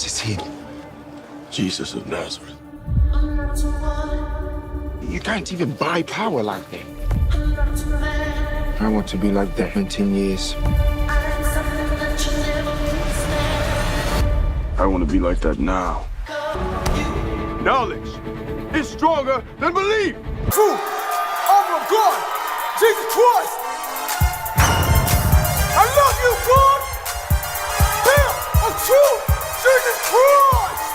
Clarence is he? Jesus of Nazareth. You can't even buy power like that. I want to be like that in 10 years. I want to be like that now. Knowledge is stronger than belief. Truth, armor of God, Jesus Christ. I love you, God. Him, a truth, Jesus Christ.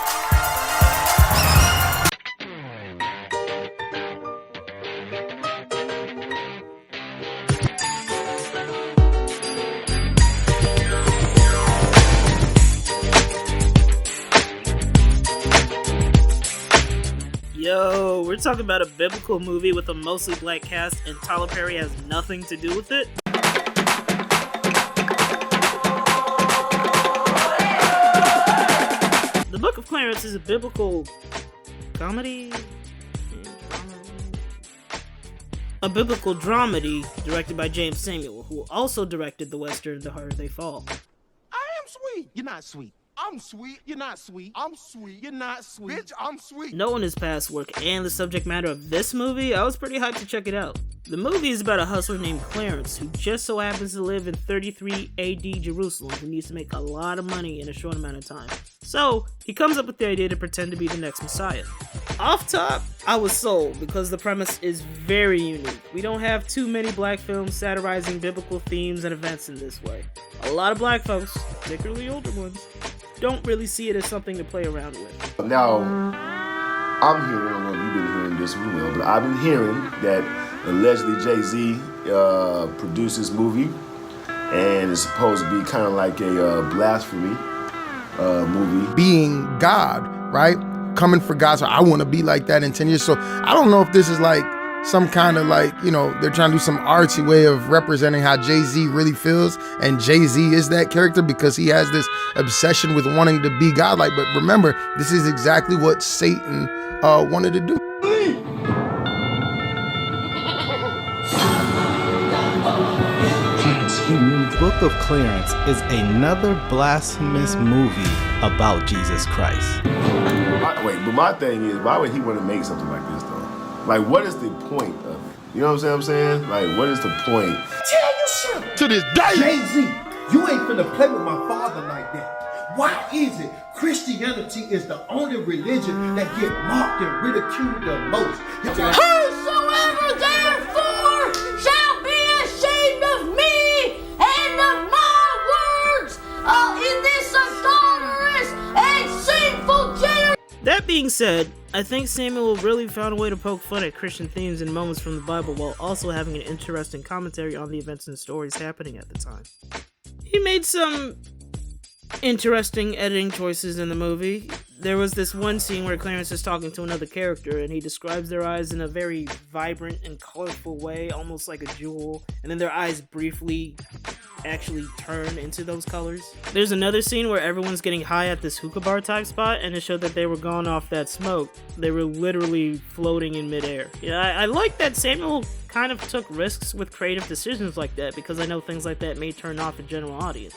Yo, we're talking about a biblical movie with a mostly black cast, and Tyler Perry has nothing to do with it? The Book of Clarence is a biblical comedy? A biblical dramedy directed by James Samuel, who also directed the western The Harder They Fall. I am sweet. You're not sweet. I'm sweet. You're not sweet. I'm sweet. You're not sweet. Bitch, I'm sweet. Knowing his past work and the subject matter of this movie, I was pretty hyped to check it out. The movie is about a hustler named Clarence who just so happens to live in 33 AD Jerusalem who needs to make a lot of money in a short amount of time. So, he comes up with the idea to pretend to be the next Messiah. Off top, I was sold because the premise is very unique. We don't have too many black films satirizing biblical themes and events in this way. A lot of black folks, particularly older ones, don't really see it as something to play around with. Now, I'm hearing, I don't know if you've been hearing this as well, but I've been hearing that allegedly Jay-Z produced this movie, and it's supposed to be kind of like a blasphemy movie. Being God, right? Coming for God, so I want to be like that in 10 years. So I don't know if this is like some kind of like, you know, they're trying to do some artsy way of representing how Jay-Z really feels, and Jay-Z is that character because he has this obsession with wanting to be godlike. But remember, this is exactly what Satan wanted to do. Book of Clarence is another blasphemous movie about Jesus Christ. But my thing is, why would he want to make something like this though? Like, what is the point of it? You know what I'm saying? Like, what is the point? Tell you something. To this day! Jay-Z, you ain't finna play with my father like that. Why is it Christianity is the only religion that get mocked and ridiculed the most? Whosoever therefore shall be ashamed of me and of my words in this adulterous and sinful generation. That being said, I think Samuel really found a way to poke fun at Christian themes and moments from the Bible while also having an interesting commentary on the events and stories happening at the time. He made some interesting editing choices in the movie. There was this one scene where Clarence is talking to another character and he describes their eyes in a very vibrant and colorful way, almost like a jewel, and then their eyes briefly actually turn into those colors. There's another scene where everyone's getting high at this hookah bar type spot, and it showed that they were gone off that smoke. They were literally floating in midair. Yeah, I like that Samuel kind of took risks with creative decisions like that, because I know things like that may turn off a general audience.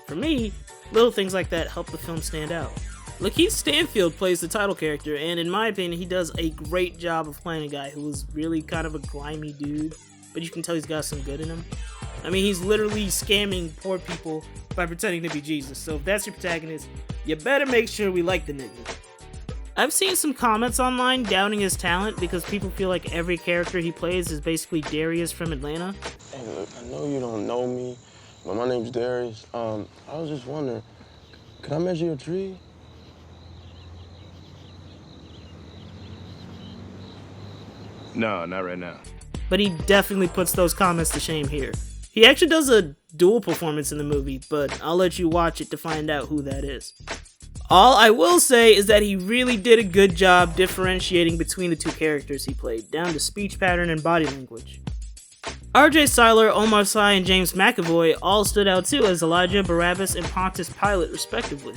For me, little things like that help the film stand out. Lakeith Stanfield plays the title character, and in my opinion, he does a great job of playing a guy who is really kind of a grimy dude, but you can tell he's got some good in him. I mean, he's literally scamming poor people by pretending to be Jesus, so if that's your protagonist, you better make sure we like the nigga. I've seen some comments online doubting his talent because people feel like every character he plays is basically Darius from Atlanta. Hey, look, I know you don't know me, but my name's Darius. I was just wondering, can I measure your tree? No, not right now. But he definitely puts those comments to shame here. He actually does a dual performance in the movie, but I'll let you watch it to find out who that is. All I will say is that he really did a good job differentiating between the two characters he played, down to speech pattern and body language. RJ Cyler, Omar Sy, and James McAvoy all stood out too as Elijah, Barabbas, and Pontius Pilate respectively.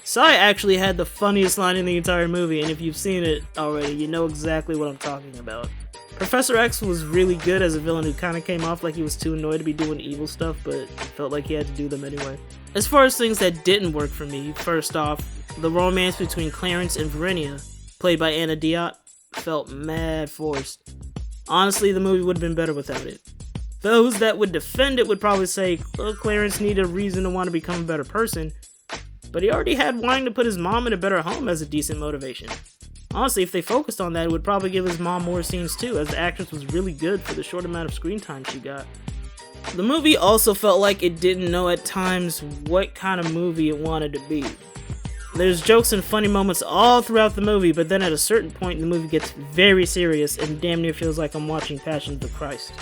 Sy actually had the funniest line in the entire movie, and if you've seen it already, you know exactly what I'm talking about. Professor X was really good as a villain who kind of came off like he was too annoyed to be doing evil stuff, but felt like he had to do them anyway. As far as things that didn't work for me, first off, the romance between Clarence and Verinia, played by Anna Diop, felt mad forced. Honestly, the movie would have been better without it. Those that would defend it would probably say, well, Clarence needed a reason to want to become a better person, but he already had wanting to put his mom in a better home as a decent motivation. Honestly, if they focused on that, it would probably give his mom more scenes too, as the actress was really good for the short amount of screen time she got. The movie also felt like it didn't know at times what kind of movie it wanted to be. There's jokes and funny moments all throughout the movie, but then at a certain point the movie gets very serious and damn near feels like I'm watching Passion of the Christ.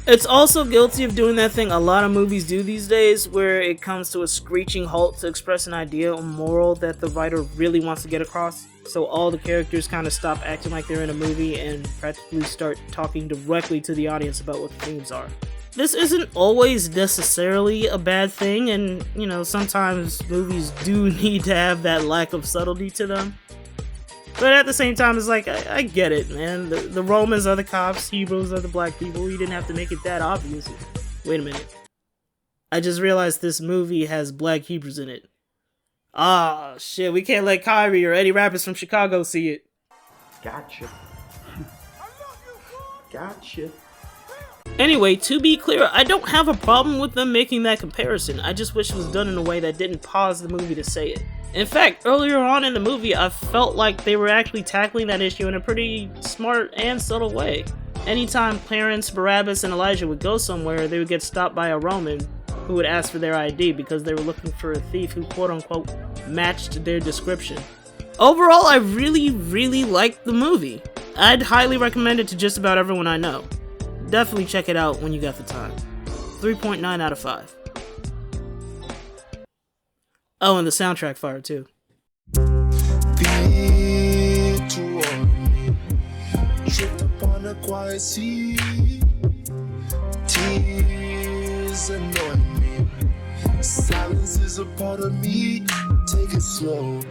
It's also guilty of doing that thing a lot of movies do these days, where it comes to a screeching halt to express an idea or moral that the writer really wants to get across, so all the characters kind of stop acting like they're in a movie and practically start talking directly to the audience about what the themes are. This isn't always necessarily a bad thing, and, you know, sometimes movies do need to have that lack of subtlety to them. But at the same time, it's like, I get it, man. The Romans are the cops, Hebrews are the black people. You didn't have to make it that obvious. Wait a minute. I just realized this movie has black Hebrews in it. Ah, shit, we can't let Kyrie or any rappers from Chicago see it. Gotcha. Gotcha. Anyway, to be clear, I don't have a problem with them making that comparison. I just wish it was done in a way that didn't pause the movie to say it. In fact, earlier on in the movie, I felt like they were actually tackling that issue in a pretty smart and subtle way. Anytime Clarence, Barabbas, and Elijah would go somewhere, they would get stopped by a Roman who would ask for their ID because they were looking for a thief who quote-unquote matched their description. Overall, I really liked the movie. I'd highly recommend it to just about everyone I know. Definitely check it out when you got the time. 3.9 out of 5. Oh, and the soundtrack fire too. Drift upon a quiet sea. Tears annoy me. Silence is a part of me. Take it slow.